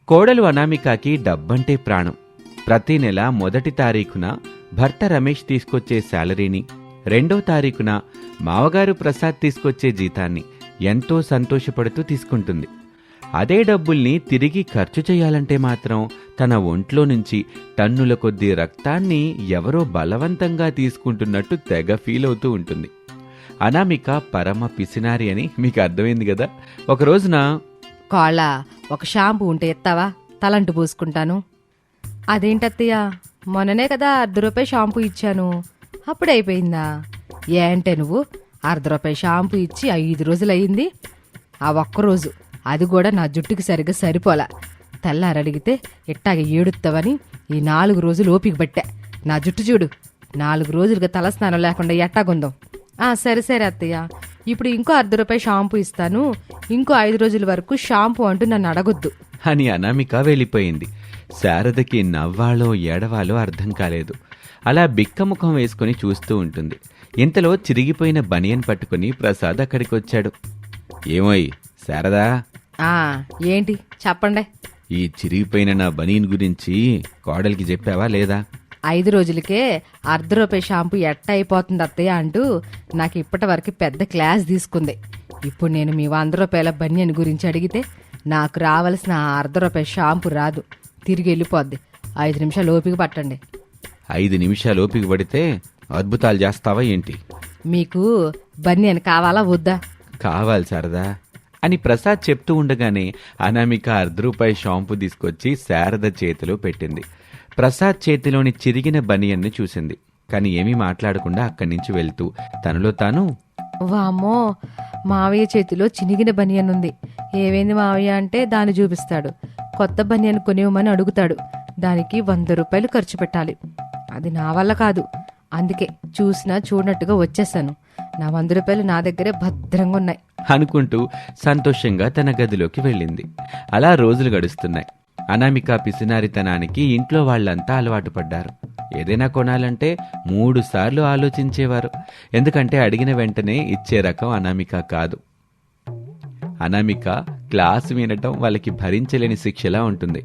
కోడలు అనామికకి డబ్బంటే ప్రాణం. ప్రతి నెల మొదటి తారీఖున భర్త రమేష్ తీసుకొచ్చే శాలరీని, 2వ తారీఖున మావగారు ప్రసాద్ తీసుకొచ్చే జీతాన్ని ఎంతో సంతోషపడుతూ తీసుకుంటుంది. అదే డబ్బుల్ని తిరిగి ఖర్చు చేయాలంటే మాత్రం తన ఒంట్లో నుంచి టన్నుల కొద్దీ రక్తాన్ని ఎవరో బలవంతంగా తీసుకుంటున్నట్టు తెగ ఫీల్ అవుతూ ఉంటుంది. అనామిక పరమ పిసినారి అని మీకు అర్థమైంది కదా. ఒక రోజున, కాళ్ళ ఒక షాంపూ ఉంటే ఎత్తావా, తలంటు పూసుకుంటాను. అదేంటత్తయ్య, మొన్ననే కదా ₹1 షాంపూ ఇచ్చాను, అప్పుడైపోయిందా? ఏంటే నువ్వు ₹1 షాంపూ ఇచ్చి 5 రోజులయ్యింది. ఆ ఒక్కరోజు అది కూడా నా జుట్టుకి సరిగ్గా సరిపోలా. తెల్లారడిగితే ఇట్టాగే ఏడుస్తావని ఈ 4 రోజులు ఓపిక పట్టా. నా జుట్టు చూడు, 4 రోజులుగా తలస్నానం లేకుండా ఎట్టాగుందాం. సరే సరే అత్తయ్య, ఇప్పుడు ఇంకో ₹1 షాంపూ ఇస్తాను, ఇంకో 5 రోజుల వరకు షాంపూ అంటూ నన్ను అడగొద్దు అని అనామిక వెళ్ళిపోయింది. శారదకి నవ్వాలో ఏడవాలో అర్థం కాలేదు. అలా బిక్కముఖం వేసుకుని చూస్తూ ఉంటుంది. ఇంతలో చిరిగిపోయిన బనియన్ పట్టుకుని ప్రసాద్ అక్కడికొచ్చాడు. ఏమోయ్ శారదా, ఏంటి చెప్పండి. ఈ చిరిగిపోయిన నా బనియన్ గురించి కోడలికి చెప్పావా లేదా? 5 రోజులకే ₹1 షాంపూ ఎట్ట అయిపోతుంది అత్తయ్య అంటూ నాకు ఇప్పటి వరకు పెద్ద క్లాస్ తీసుకుంది. ఇప్పుడు నేను మీ ₹100 బనియన్ గురించి అడిగితే నాకు రావాల్సిన ₹1 షాంపూ రాదు, తిరిగి వెళ్ళిపోద్ది. 5 నిమిషాలు ఓపిక పట్టండి. 5 నిమిషాలు ఓపిక పడితే అద్భుతాలు చేస్తావా ఏంటి? మీకు బనియన్ కావాలా వద్దా? కావాలి శారదా అని ప్రసాద్ చెప్తూ ఉండగానే అనామిక ₹1 షాంపూ తీసుకొచ్చి శారద చేతిలో పెట్టింది. ప్రసాద్ చేతిలోని చిరిగిన బనియన్ను చూసింది, కానీ ఏమీ మాట్లాడకుండా అక్కడి నుంచి వెళ్తూ తనలో తాను, వామ్మో, మావయ్య చేతిలో చినిగిన బనియన్ ఉంది. ఏమైంది మావయ్య అంటే దాన్ని చూపిస్తాడు. కొత్త బనియన్ కొనివ్వమని అడుగుతాడు. దానికి ₹100 ఖర్చు పెట్టాలి. అది నా వల్ల కాదు, అందుకే చూసినా చూడనట్టుగా వచ్చేసాను. నా ₹100 నా దగ్గరే భద్రంగా ఉన్నాయి అనుకుంటూ సంతోషంగా తన గదిలోకి వెళ్ళింది. అలా రోజులు గడుస్తున్నాయి. అనామిక పిసినారితనానికి ఇంట్లో వాళ్లంతా అలవాటు పడ్డారు. ఏదైనా కొనాలంటే 3 సార్లు ఆలోచించేవారు. ఎందుకంటే అడిగిన వెంటనే ఇచ్చే రకం అనామిక కాదు. అనామిక క్లాసు వినటం వాళ్ళకి భరించలేని శిక్షలా ఉంటుంది.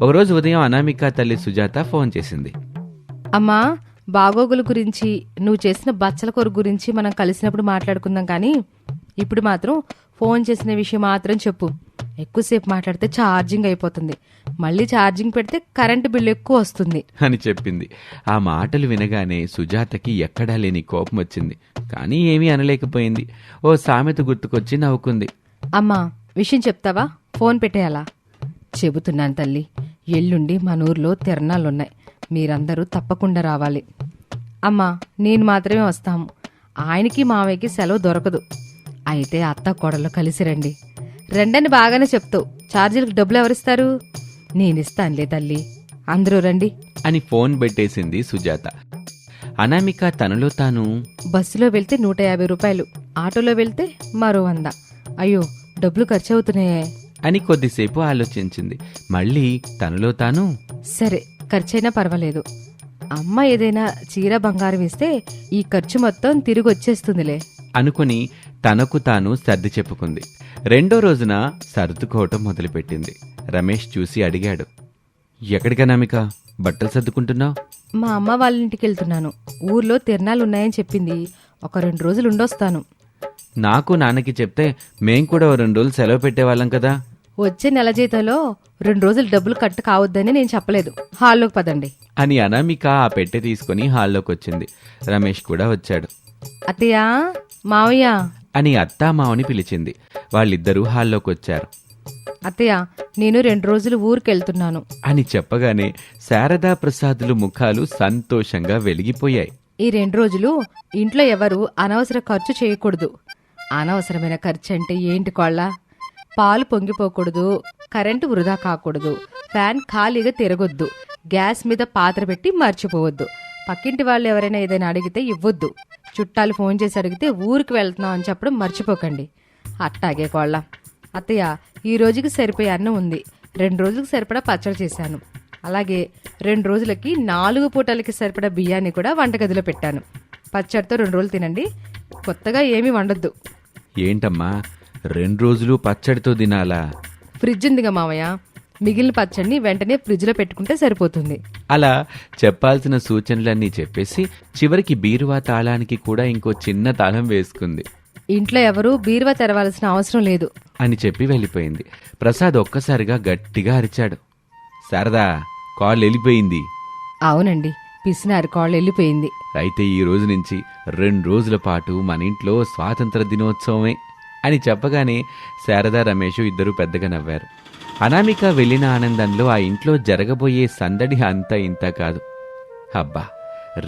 ఒకరోజు ఉదయం అనామిక తల్లి సుజాత ఫోన్ చేసింది. అమ్మా, బాగోగుల గురించి, నువ్వు చేసిన బచ్చల కూర గురించి మనం కలిసినప్పుడు మాట్లాడుకుందాం, కానీ ఇప్పుడు మాత్రం ఫోన్ చేసిన విషయం మాత్రం చెప్పు. ఎక్కువసేపు మాట్లాడితే ఛార్జింగ్ అయిపోతుంది, మళ్ళీ ఛార్జింగ్ పెడితే కరెంటు బిల్లు ఎక్కువ వస్తుంది అని చెప్పింది. ఆ మాటలు వినగానే సుజాతకి ఎక్కడా లేని కోపం వచ్చింది. కానీ ఏమీ అనలేకపోయింది. ఓ సామెత గుర్తుకొచ్చి నవ్వుకుంది. అమ్మా, విషయం చెప్తావా, ఫోన్ పెట్టేయాలా? చెబుతున్నాను తల్లి, ఎల్లుండి మన ఊర్లో తిరణాలున్నాయి, మీరందరూ తప్పకుండా రావాలి. అమ్మా, నేను మాత్రమే వస్తాము, ఆయనకి మావయ్యకి సెలవు దొరకదు. అయితే అత్త కోడలు కలిసి రండి. రెండని బాగానే చెప్తావు, ఛార్జీలకు డబ్బులు ఎవరిస్తారు? నేనిస్తానులే తల్లి, అందరూ రండి అని ఫోన్ పెట్టేసింది సుజాత. అనామిక తనలో తాను, బస్సులో వెళ్తే ₹150, ఆటోలో వెళ్తే మరో 100. అయ్యో, డబ్బులు ఖర్చు అవుతున్నాయే అని కొద్దిసేపు ఆలోచించింది. మళ్ళీ తనలో తాను, సరే ఖర్చైనా పర్వాలేదు, అమ్మ ఏదైనా చీర బంగారం ఇస్తే ఈ ఖర్చు మొత్తం తిరిగి వచ్చేస్తుందిలే అనుకుని తనకు తాను సర్ది చెప్పుకుంది. 2వ రోజున సర్దుకోవటం మొదలుపెట్టింది. రమేష్ చూసి అడిగాడు, ఎక్కడికనామిక బట్టలు సర్దుకుంటున్నావు? మా అమ్మ వాళ్ళ ఇంటికి వెళ్తున్నాను, ఊర్లో తిరణాలున్నాయని చెప్పింది, ఒక 2 రోజులు ఉండొస్తాను. నాకు నాన్నకి చెప్తే మేం కూడా ఓ 2 రోజులు సెలవు పెట్టేవాళ్ళం కదా. వచ్చే నెల జీతంలో 2 రోజులు డబ్బులు కట్టు కావద్దని నేను చెప్పలేదు, హాల్లోకి పదండి అని అనామిక ఆ పెట్టె తీసుకుని హాల్లోకి వచ్చింది. రమేష్ కూడా వచ్చాడు. అత్తయ్య, మావయ్య అని అత్తామావని పిలిచింది. వాళ్ళిద్దరూ హాల్లోకొచ్చారు. అత్తయ్య, నేను 2 రోజులు ఊరికెళ్తున్నాను అని చెప్పగానే శారదా ప్రసాదులు ముఖాలు సంతోషంగా వెలిగిపోయాయి. ఈ 2 రోజులు ఇంట్లో ఎవరు అనవసర ఖర్చు చేయకూడదు. అనవసరమైన ఖర్చు అంటే ఏంటి కోళ్ళ? పాలు పొంగిపోకూడదు, కరెంటు వృధా కాకూడదు, ఫ్యాన్ ఖాళీగా తిరగొద్దు, గ్యాస్ మీద పాత్ర పెట్టి మర్చిపోవద్దు, పక్కింటి వాళ్ళు ఎవరైనా ఏదైనా అడిగితే ఇవ్వొద్దు, చుట్టాలు ఫోన్ చేసి అడిగితే ఊరికి వెళ్తున్నాం అని చెప్పడం మర్చిపోకండి. అట్టాగే కోళ్ళ. అత్తయ్య, ఈ రోజుకి సరిపోయే అన్నం ఉంది, 2 రోజులకు సరిపడా పచ్చడి చేశాను. అలాగే 2 రోజులకి 4 పూటలకి సరిపడా బియ్యాన్ని కూడా వంటగదిలో పెట్టాను. పచ్చడితో 2 రోజులు తినండి, కొత్తగా ఏమీ వండొద్దు. ఏంటమ్మా 2 రోజులు పచ్చడితో తినాలా? ఫ్రిడ్జ్ ఉందిగా మావయ్య, మిగిలిన పచ్చడిని వెంటనే ఫ్రిడ్జ్లో పెట్టుకుంటే సరిపోతుంది. అలా చెప్పాల్సిన సూచనలన్నీ చెప్పేసి చివరికి బీరువా తాళానికి కూడా ఇంకో చిన్న తాళం వేసుకుంది. ఇంట్లో ఎవరూ బీరువా తెరవాల్సిన అవసరం లేదు అని చెప్పి వెళ్ళిపోయింది. ప్రసాద్ ఒక్కసారిగా గట్టిగా అరిచాడు, శారదా, కాల్ వెళ్ళిపోయింది. అవునండి, పిసినారి కాళ్ళు వెళ్ళిపోయింది. అయితే ఈ రోజు నుంచి 2 రోజుల పాటు మన ఇంట్లో స్వాతంత్ర దినోత్సవమే అని చెప్పగానే శారదా, రమేష్ ఇద్దరూ పెద్దగా నవ్వారు. అనామిక వెళ్ళిన ఆనందంలో ఆ ఇంట్లో జరగబోయే సందడి అంతా ఇంత కాదు. అబ్బా,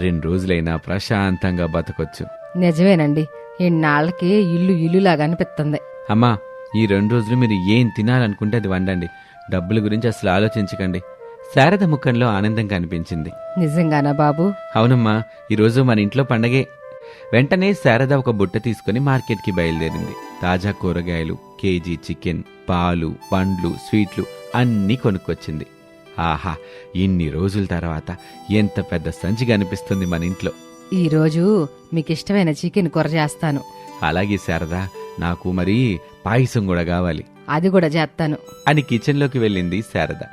2 రోజులైనా ప్రశాంతంగా బతకొచ్చు. నిజమేనండి, ఇన్నాళ్ళకి ఇల్లు ఇల్లులాగా అనిపిస్తుంది. అమ్మా, ఈ 2 రోజులు మీరు ఏం తినాలనుకుంటే అది వండండి. డబ్బుల గురించి అసలు ఆలోచించకండి. శారద ముఖంలో ఆనందం కనిపించింది. నిజంగానా బాబు? అవునమ్మా, ఈరోజు మన ఇంట్లో పండగే. వెంటనే శారద ఒక బుట్ట తీసుకుని మార్కెట్కి బయలుదేరింది. తాజా కూరగాయలు, కేజీ చికెన్, పాలు, పండ్లు, స్వీట్లు అన్నీ కొనుక్కొచ్చింది. ఆహా, ఇన్ని రోజుల తర్వాత ఎంత పెద్ద సంచి కనిపిస్తుంది మన ఇంట్లో. ఈరోజు మీకు ఇష్టమైన చికెన్ కూర చేస్తాను. అలాగే శారద, నాకు మరి పాయసం కూడా కావాలి. అది కూడా చేస్తాను అని కిచెన్లోకి వెళ్ళింది శారద.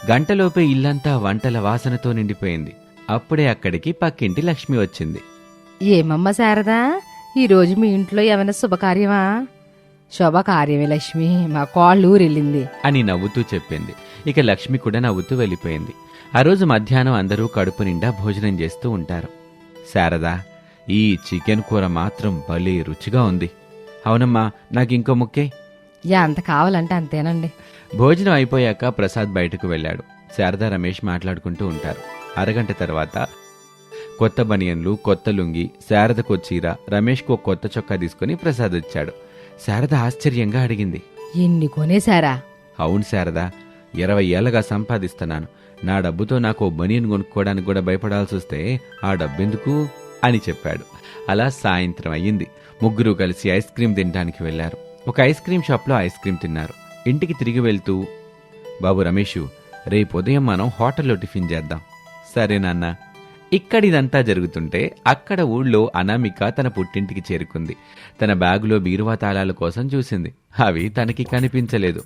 గంటలోపే ఇల్లంతా వంటల వాసనతో నిండిపోయింది. అప్పుడే అక్కడికి పక్కింటి లక్ష్మి వచ్చింది. ఏమమ్మా శారదా, ఈరోజు మీ ఇంట్లో ఏమైనా శుభకార్యమా? శుభకార్యమే లక్ష్మి, మా కోళ్ళు ఊరెళ్ళింది అని నవ్వుతూ చెప్పింది. ఇక లక్ష్మి కూడా నవ్వుతూ వెళ్ళిపోయింది. ఆ రోజు మధ్యాహ్నం అందరూ కడుపు నిండా భోజనం చేస్తూ ఉంటారు. శారదా, ఈ చికెన్ కూర మాత్రం భలే రుచిగా ఉంది. అవునమ్మా, నాకింకో ముక్కే. ఎంత కావాలంటే అంతేనండి. భోజనం అయిపోయాక ప్రసాద్ బయటకు వెళ్ళాడు. శారదా, రమేష్ మాట్లాడుకుంటూ ఉంటారు. అరగంట తర్వాత కొత్త బనియన్లు, కొత్త లుంగి, శారదకో చీర, రమేష్కో కొత్త చొక్కా తీసుకుని ప్రసాద్ వచ్చాడు. శారద ఆశ్చర్యంగా అడిగింది, ఎన్ని కొనేశారా? అవును శారదా, 20 ఏళ్లగా సంపాదిస్తున్నాను. నా డబ్బుతో నాకు బనియన్ కొనుక్కోవడానికి కూడా భయపడాల్సి వస్తే ఆ డబ్బెందుకు అని చెప్పాడు. అలా సాయంత్రం అయ్యింది. ముగ్గురు కలిసి ఐస్ క్రీం తినడానికి వెళ్లారు. ఒక ఐస్ క్రీం షాప్లో ఐస్ క్రీం తిన్నారు. ఇంటికి తిరిగి వెళ్తూ, బాబు రమేషు, రేపు ఉదయం మనం హోటల్లో టిఫిన్ చేద్దాం. సరే నాన్న. ఇక్కడిదంతా జరుగుతుంటే అక్కడ ఊళ్ళో అనామిక తన పుట్టింటికి చేరుకుంది. తన బ్యాగులో బీరువా తాళాల కోసం చూసింది. అవి తనకి కనిపించలేదు.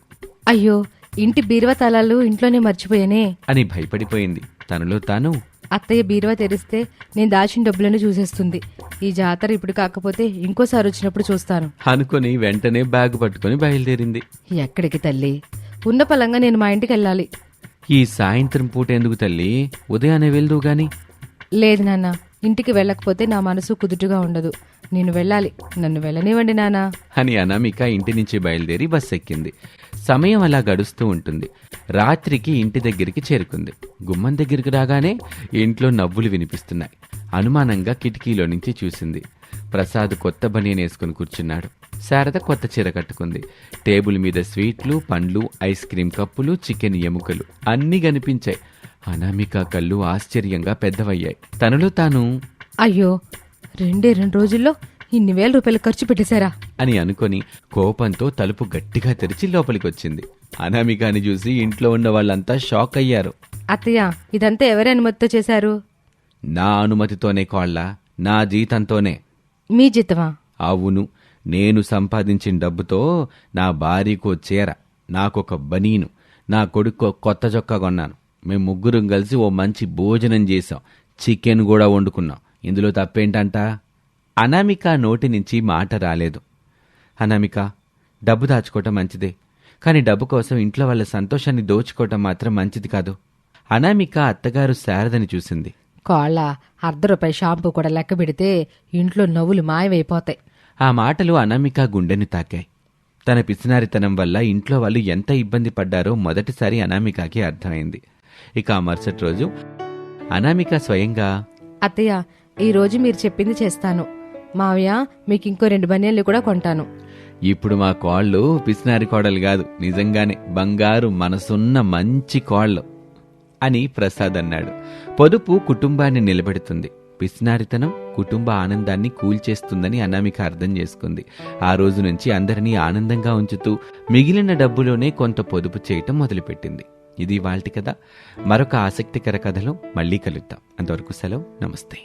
అయ్యో, ఇంటి బీరువా తాళాలు ఇంట్లోనే మర్చిపోయానే అని భయపడిపోయింది. తనలో తాను, అత్తయ్య బీరువా తెరిస్తే నేను దాచిన డబ్బులను చూసేస్తుంది. ఈ జాతర ఇప్పుడు కాకపోతే ఇంకోసారి వచ్చినప్పుడు చూస్తాను అనుకుని వెంటనే బ్యాగ్ పట్టుకుని బయలుదేరింది. ఎక్కడికి తల్లి? ఉన్న పలంగా నేను మా ఇంటికి వెళ్ళాలి. ఈ సాయంత్రం పూట ఎందుకు తల్లి? ఉదయాన్నే వెళ్దు గాని. లేదు నాన్న, ఇంటికి వెళ్ళకపోతే నా మనసు కుదుటుగా ఉండదు. నేను వెళ్ళాలి, నన్ను వెళ్ళనివ్వండి నాన్న అని అనామిక ఇంటి నుంచి బయలుదేరి బస్ ఎక్కింది. సమయం అలా గడుస్తూ ఉంటుంది. రాత్రికి ఇంటి దగ్గరికి చేరుకుంది. గుమ్మం దగ్గరికి రాగానే ఇంట్లో నవ్వులు వినిపిస్తున్నాయి. అనుమానంగా కిటికీలో నుంచి చూసింది. ప్రసాద్ కొత్త బనియన్ వేసుకుని కూర్చున్నాడు. శారద కొత్త చీర కట్టుకుంది. టేబుల్ మీద స్వీట్లు, పండ్లు, ఐస్ క్రీం కప్పులు, చికెన్ ఎముకలు అన్నీ కనిపించాయి. అనామిక కళ్ళు ఆశ్చర్యంగా పెద్దవయ్యాయి. తనలో తాను, అయ్యో, 2 రోజుల్లో ఇన్ని వేల రూపాయలు ఖర్చు పెట్టేశారా అని అనుకొని కోపంతో తలుపు గట్టిగా తెరిచి లోపలికొచ్చింది. అనామికని చూసి ఇంట్లో ఉన్న వాళ్ళంతా షాక్ అయ్యారు. అత్తయ్య, ఇదంతా ఎవరి అనుమతితో చేశారు? నా అనుమతితోనే కోళ్ళ, నా జీతంతోనే. మీ జీతమా? అవును, నేను సంపాదించిన డబ్బుతో నా భార్యకో చీర, నాకొక బనీను, నా కొడుకు కొత్త చొక్కా కొన్నాను. మేము ముగ్గురం కలిసి ఓ మంచి భోజనం చేశాం. చికెన్ కూడా వండుకున్నాం. ఇందులో తప్పేంటంట? అనామిక నోటి నుంచి మాట రాలేదు. అనామిక, డబ్బు దాచుకోవటం మంచిదే, కానీ డబ్బు కోసం ఇంట్లో వాళ్ళ సంతోషాన్ని దోచుకోవటం మాత్రం మంచిది కాదు. అనామిక అత్తగారు శారదని చూసింది. కోళ్ళ, ₹1 షాంపూ కూడా లెక్క పెడితే ఇంట్లో నవ్వులు మాయమైపోతాయి. ఆ మాటలు అనామిక గుండెని తాకాయి. తన పిసినారితనం వల్ల ఇంట్లో వాళ్ళు ఎంత ఇబ్బంది పడ్డారో మొదటిసారి అనామికకి అర్థమైంది. ఇక ఆ మరుసటి రోజు అనామిక స్వయంగా, అత్తయ్య, ఈ రోజు మీరు చెప్పింది చేస్తాను. మావయ్య, మీకు ఇంకో 2 బనియన్లు కూడా కొంటాను. ఇప్పుడు మా కోళ్ళు పిసినారి కోడలు కాదు, నిజంగానే బంగారు మనసున్న మంచి కోళ్ళు అని ప్రసాద్ అన్నాడు. పొదుపు కుటుంబాన్ని నిలబెడుతుంది, పిసినారితనం కుటుంబ ఆనందాన్ని కూల్చేస్తుందని అనామిక అర్థం చేసుకుంది. ఆ రోజు నుంచి అందరినీ ఆనందంగా ఉంచుతూ మిగిలిన డబ్బులోనే కొంత పొదుపు చేయటం మొదలుపెట్టింది. ఇది ఇవాల్టి కథ. మరొక ఆసక్తికర కథలో మళ్ళీ కలుద్దాం. అంతవరకు సెలవు. నమస్తే.